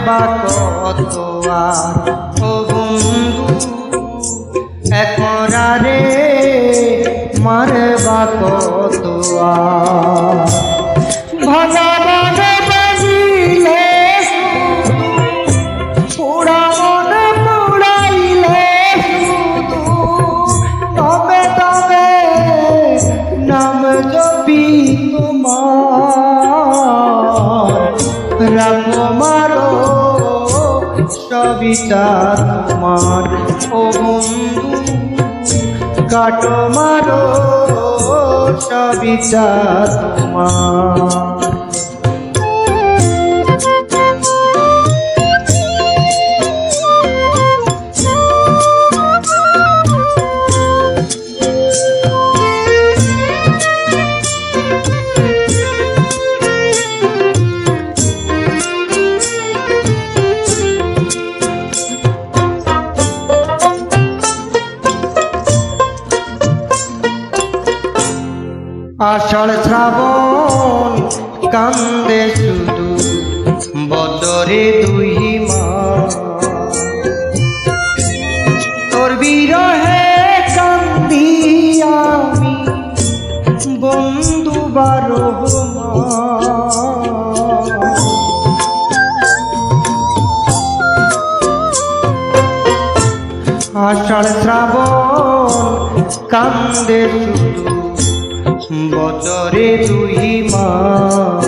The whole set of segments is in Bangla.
বা কত আর ও বন্ধু এক মরারে মারে বা কত আর ভাঙা মনে বাজিলে পোড়া মনে পোড়াইলে তবে তবে নাম জপি তোমার রাখো মারো সবিচার তোমার ও বন্ধু কাটো মারো সবিচার তোমার আষাঢ় শ্রাবণ কান্দে শুধু বছরে দুই মাস তোর বিরহে কান্দি আমি বন্ধু 12 মাস আষাঢ় শ্রাবণ কান্দে শুধু বছরে 2 মাস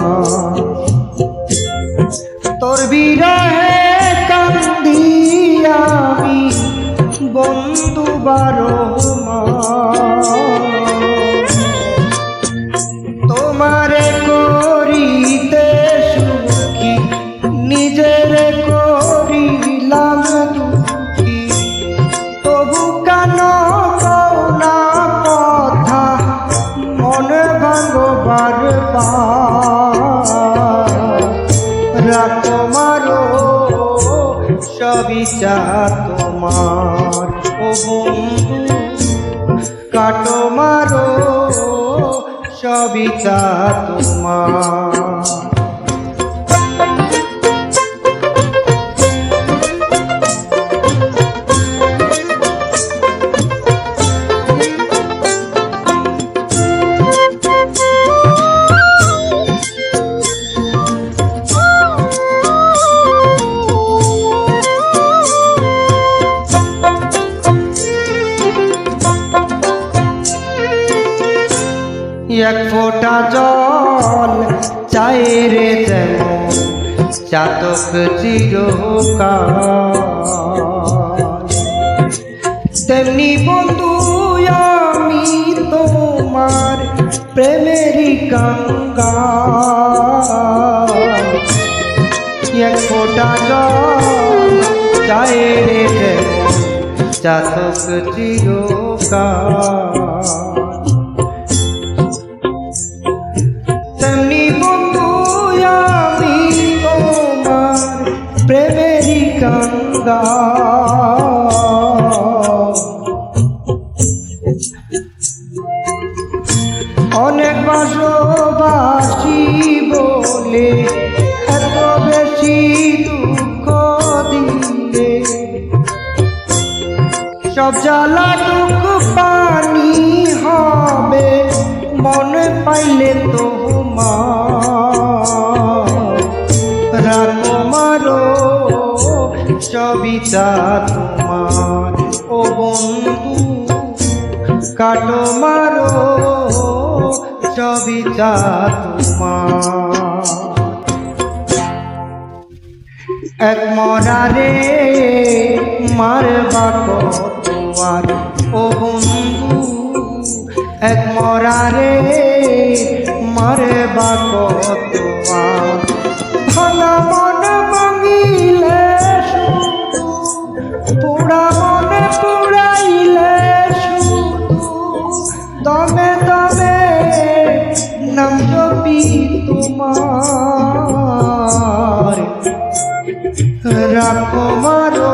তোর বিরহে কান্দি আমি বন্ধু 12 মাস তোমারে করিতে সুখী নিজের করিলাম দুঃখী তবু কেন না কথা মনে ভাঙো বারবার রাখো মারো সবিচার তোমার ও বন্ধু কাটো মারো সবিচার তোমার এক ফোঁটা জল চাই রে যেমন চাতক চিরকাল তেমনি বন্ধু আমি তোমার প্রেমেরই কাঙ্গাল এক ফোঁটা জল চাই রে যেমন চাতক চিরকাল তেমনি বন্ধু আমি তোমার প্রেমেরই কাঙ্গাল অনেক ভালোবাসি বলে এত বেশি দুঃখ দিলে সব জ্বালা দুঃখ পানি হবে মনে পাইলে তোমার রাখো মারো সবিচার তোমার ও বন্ধু কাটো মারো সবিচার তোমার এক মরারে মারবা কত আর ও বন্ধু এক মরারে মারবা কত আর ভাঙা মন ভাঙিলে শুধু পোড়া মনে পোড়াইলে শুধু দমে দমে নাম জপি তোমার রাখো মারো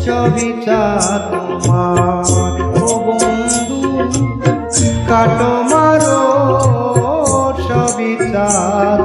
সবিচার তোমার ও বন্ধু কাটো মারো সবিচার।